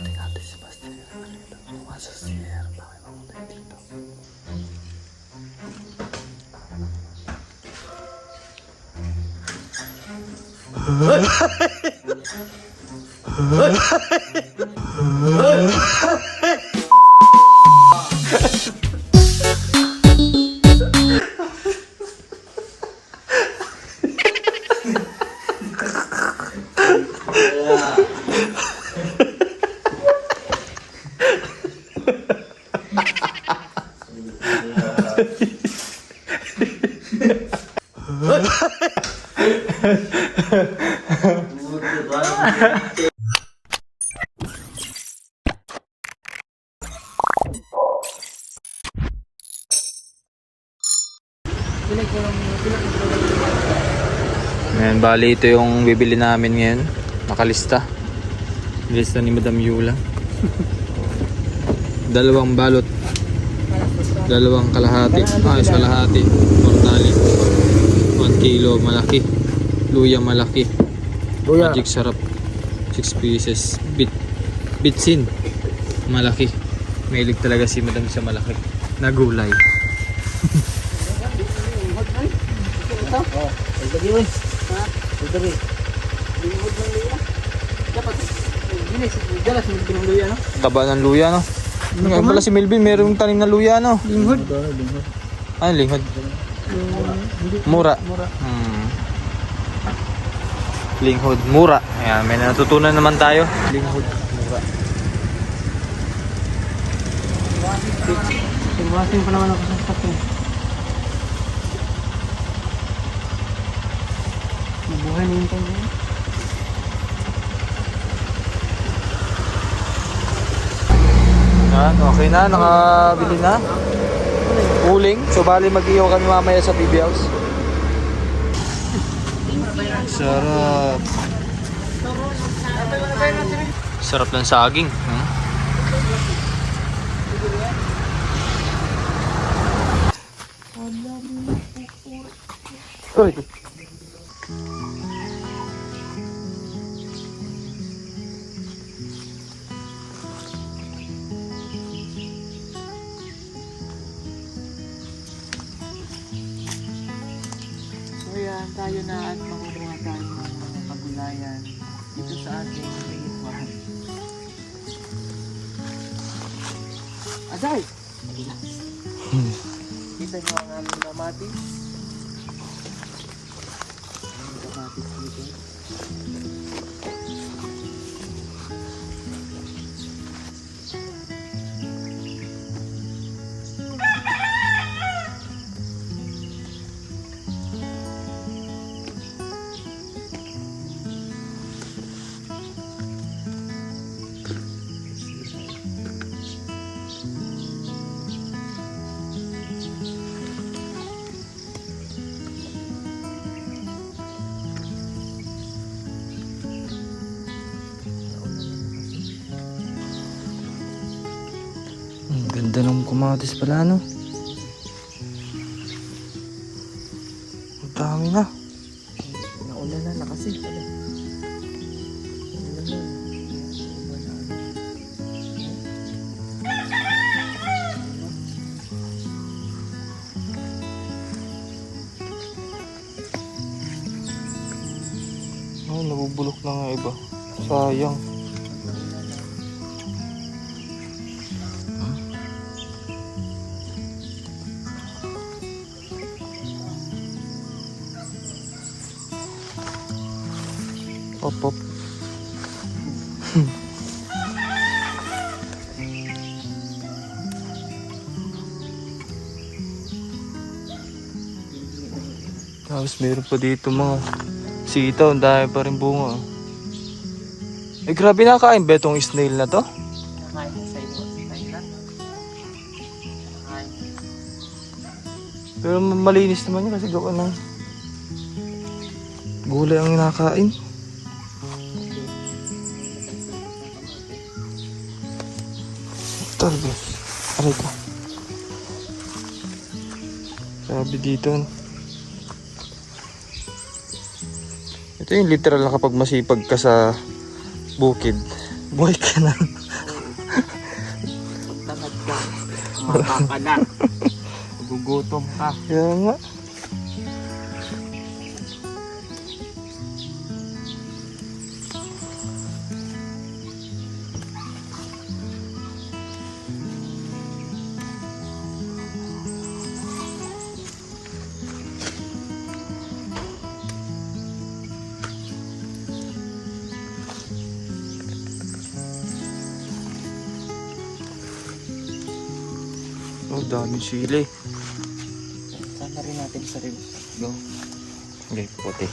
Mabuti nga si Sebastian. Pumasok siya. Bakit mabuti dito? Ngayon, bali ito yung bibili namin ngayon. Nakalista. Lista ni Madam Yula. Dalawang balot. Dalawang kalahati. Isa kalahati. Mortali. 1 kilo malaki. Luya malaki. Luya. Magic sarap. 6 pieces. Bitsin. Malaki. Mahilig talaga si Madam sa malaki. Na gulay. Taba ng luya, no? Ngayon pala si Melvin, mayroong tanim na luya, no? Linghod. Ano, linghod? Mura. Linghod, mura. Ayan, may natutunan naman tayo. Linghod, mura. Tingwasin pa naman ako sa stock eh. Mabuhay na yung tayo. Yan, okay na, nakabili na. Uling. So bali mag-iyaw kami mamaya sa PB House. Sarap. Sarap ng saging. Uy. Kaya tayo na at makukuha tayo ng mga pagulayan dito sa ating maliit bahay. Aday! Kita nyo ang aming kamatis. Kamatis dito. Ganda ng kamatis pala, no? Ang dami na. Naulan na kasi. Ay, nabubulok na nga iba. Sayang. Pop. Tapos meron pa dito mga sitaw, ang dami pa rin bunga. Eh grabe, nakakain ba itong snail na to? Nakain sa iyo. Thailand. Nakain. Pero malinis naman yun kasi gawa ng gulay ang inakain. Talbos. Aray ko. Sabi dito. Ito yung literal na kapag masipag ka sa bukid, buhay ka na. Baka ka na. Gugutom ka. Kaya nga. Oh, daming sili. Sana rin natin sa rib. Go. Okay, puti.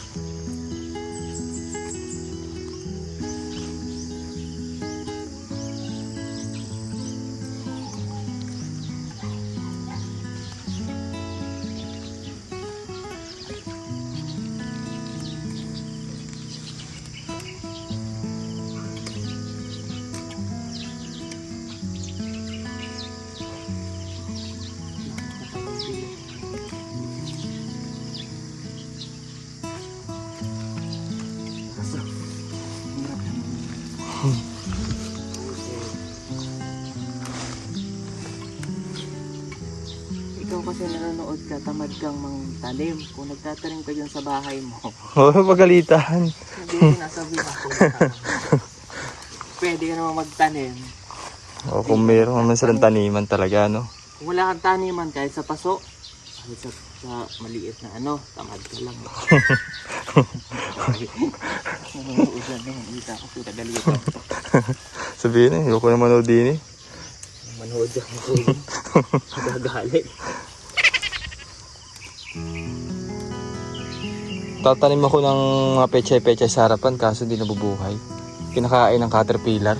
Ikaw kasi nanonood ka, tamad kang mangtanim. Kung nagtatanim ka dyan sa bahay mo, Oh, pagalitan. hindi sinasabi ako. Pwede ka naman magtanim. O, kung meron naman silang taniman talaga, no? Kung wala kang taniman kahit sa paso, kahit sa maliit na ano, tamad ka lang. Nanonood lang naman, kita ako pinagalitan. Sabihin eh, ayoko na manood din eh. Manood lang ako. Nagagalit. Tatanim ako ng mga pechay-pechay sa harapan kaso di nabubuhay. Kinakain ng caterpillar.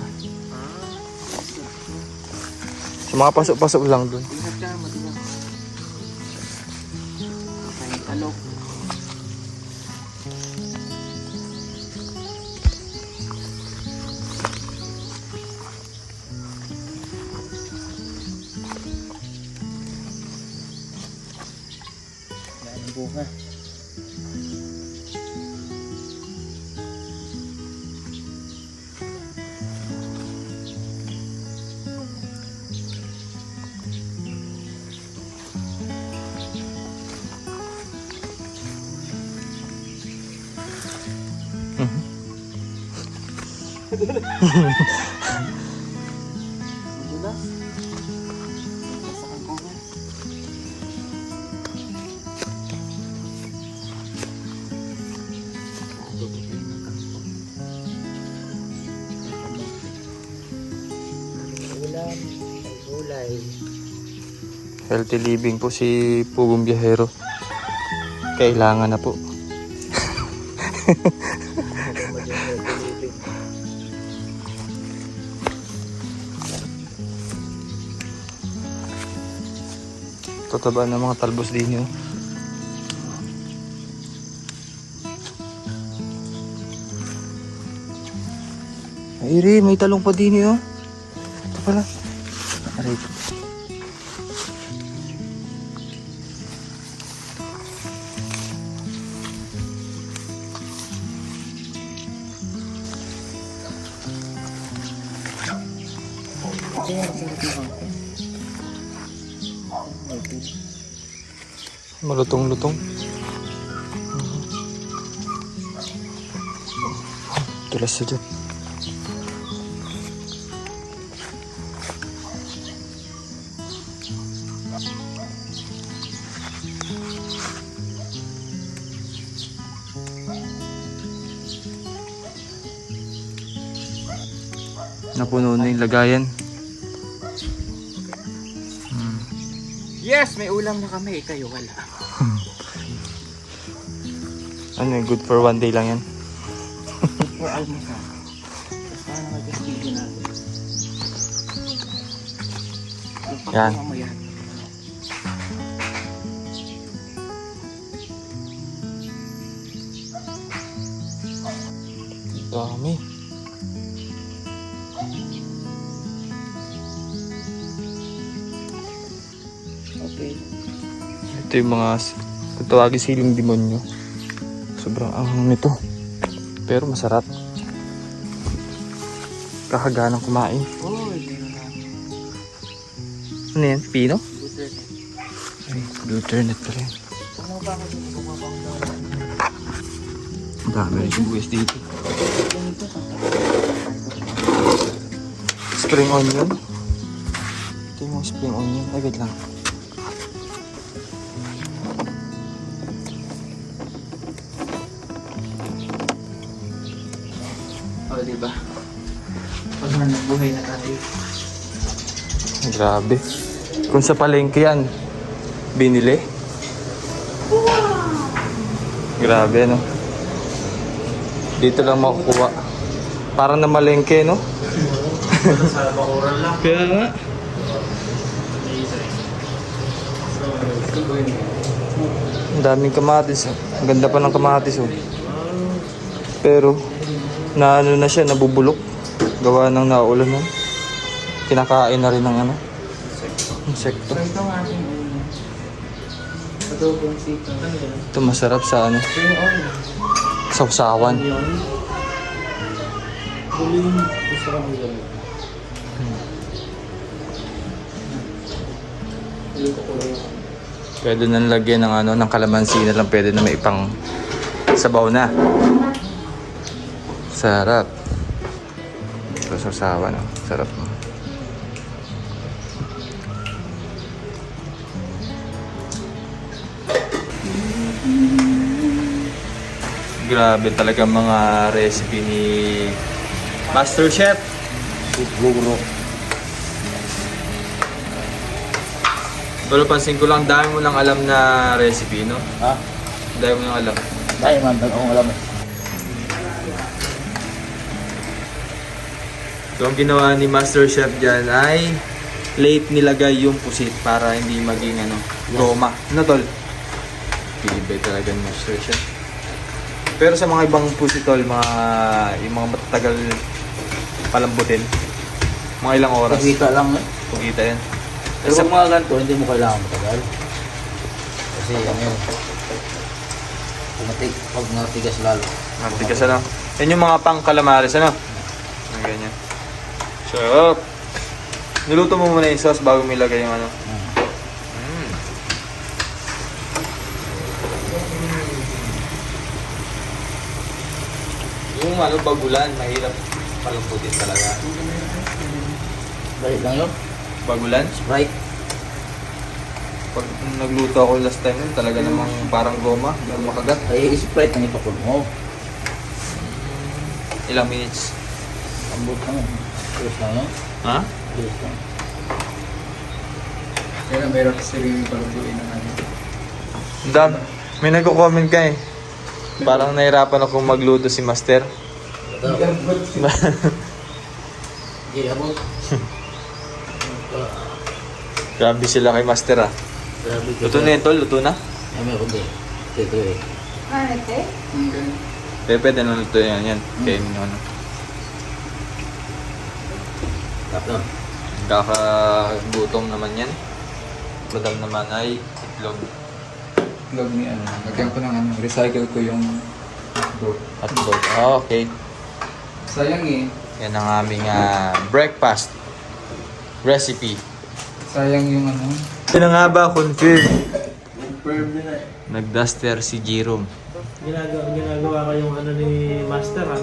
Sa mga pasok-pasok lang dun. Ingat ka, matigas. Kakain talok. Yan ang bunga. Madulas. Sa kangkungan. Ulam, gulay. Healthy living po si Pugong Biyahero. Kailangan na po. Tataba ng mga talbos din yun. Ay, Ri, may talong pa din yun. Ito pala. Aray. Malutong-lutong. Tulas sa dyan. Napuno na yung lagayan. Yes, may ulam na kami. Kayo wala. Ano yun, good for one day lang yan. For almusal. Tapos paano mag-castillo natin? Yan. Mo yan. Dami. Okay. Ito yung mga tatawagin siling demonyo. Sobrang anghang nito. Pero masarap. Kakaganang kumain. Oh, meron na. Ano yan? Pino? Butter. Ay, Blueternet pa rin. Ano ba ako dito bumabang daw? Ang dami rin sibuyas dito. Spring onion. Ito yung mga spring onion. Ay, wait lang. O, diba? Pag buhay na tayo. Grabe. Kung sa palengke yan, binili. Grabe, no? Dito lang makukuha. Parang na malengke, no? Sa bakuran lang. Kaya nga. Ang daming kamatis. Ang ganda pa ng kamatis, oh. Pero, naano na siya, nabubulok. Gawa ng naulan, no? Kinakain na rin ng ano? Insekto. So, ito ang ating ulo. Adobong sito. Ano yan? Ito masarap sa ano? Spring oil. Sausawan. Onion. Huling gusto kami yun. Huling ko kulay ako. Pwede nang lagyan ng ano, ng kalamansi na lang, pwede na may ipang sabaw na. Sarap. Ito sausawan, no? Sarap mo. Grabe talaga mga recipe ni Master Chef. Pero pansin ko lang, dami mo lang alam na recipe, no? Ha? Dami mo lang alam. Tayo man, akong alam. So ang ginawa ni Master Chef dyan ay late nilagay yung pusit para hindi maging ano, goma. Ano tol? Pilibay talaga ni Master Chef. Pero sa mga ibang pusit tol, yung mga matatagal palambutin, mga ilang oras. Pagkita lang eh. Pagkita yan. Pero kung mga ganito, hindi mo kailangan matagal. Kasi ano yun. Pag natigas lalo. Matigas ano. Yan yung mga pang calamares ano. Ang ganyan. So, niluto mo muna yung sauce bago mo ilagay yung ano. Yung ano, bagulan, mahirap palambutin talaga. Balik lang yun. Bagulan? Right. Pag nagluto ako last time yun, talaga namang parang goma, hindi makagat. Ay, Sprite ang ipakul mo. Ilang minutes? Ambot lang yun. Ayos lang yun. Ha? Ayos lang. Kaya meron kasi rin yung palutuin ng ano. Dam, may nagko-comment ka eh. Parang nahirapan akong magluto si Master. Hindi, abot. Grabe sila kay Master ah. Grabe ko. Luto na yun tol, luto na? Ay, meron din. Ito eh. Pwede na luto yan, yan. Kainin nyo ano. Tapos. Kakagutom naman yan. Madam naman ay itlog Vlog ni ano. Lagyan ko ng ano. Recycle ko yung dough. at itlog. Ah, okay. Sayang eh. Yan ang aming breakfast recipe. Sayang yung ano. Ito na nga ba, confirm. Confirm din eh. Nagduster si Jerome. Ginagawa kayong ano ni Master ha.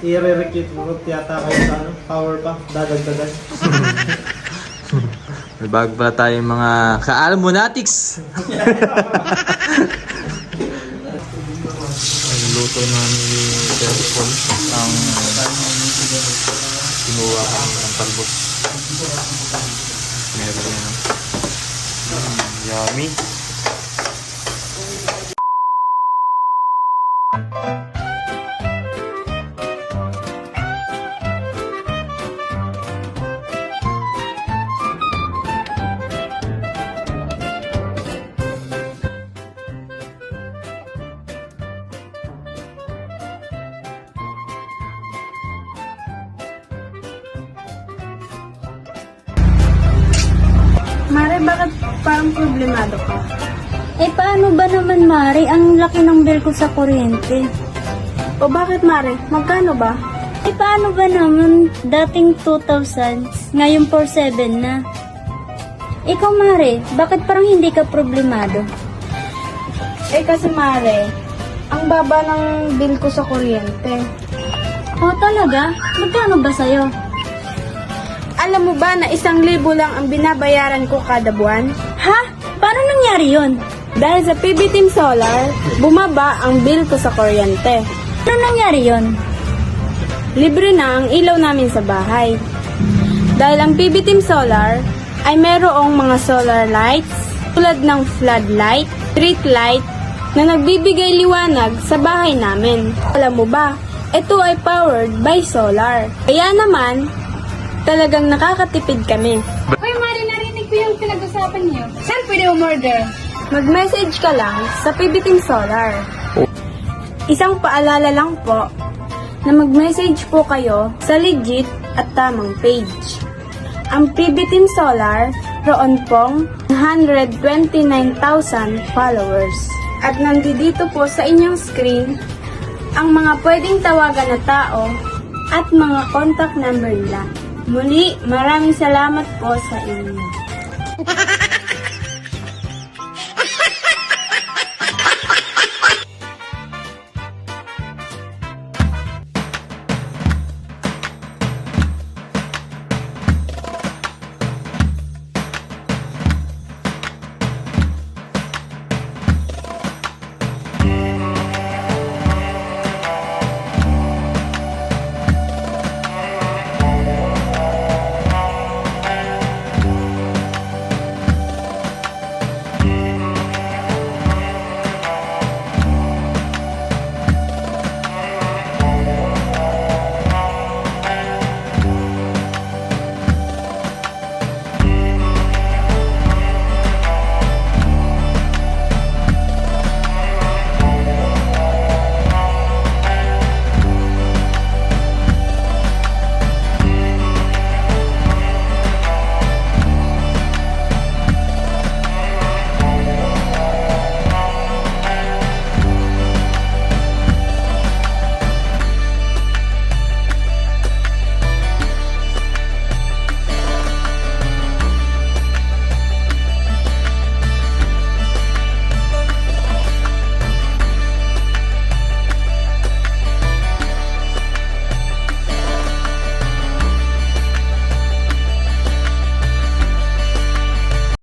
I-re-recruit yata kayo sa ano, power pa, dadagdagan. May bago pala tayong mga ka-almonatics. Ang luto namin yung cellphone. Ang kinuha kami ng talbos. Meron yan. Yummy. Mare, bakit parang problemado ka? Eh, paano ba naman, Mare? Ang laki ng bill ko sa kuryente. O bakit, Mare? Magkano ba? Eh, paano ba naman dating 2000s, ngayon 47 na? Ikaw, Mare, bakit parang hindi ka problemado? Kasi Mare, ang baba ng bill ko sa kuryente. Oh, talaga? Magkano ba sa'yo? Alam mo ba na 1,000 lang ang binabayaran ko kada buwan? Ha? Paano nangyari yon? Dahil sa PB Team Solar, bumaba ang bill ko sa kuryente. Paano nangyari yon? Libre na ang ilaw namin sa bahay. Dahil ang PB Team Solar ay merong mga solar lights tulad ng floodlight, street light na nagbibigay liwanag sa bahay namin. Alam mo ba, ito ay powered by solar. Kaya naman, talagang nakakatipid kami. Hoy, Mare, narinig ko yung pinag-usapan niyo. Saan pwede umorder? Mag-message ka lang sa PB Team Solar. Isang paalala lang po na mag-message po kayo sa legit at tamang page. Ang PB Team Solar, roon pong 129,000 followers. At nandito po sa inyong screen ang mga pwedeng tawagan na tao at mga contact number nila. Muli, maraming salamat po sa inyo.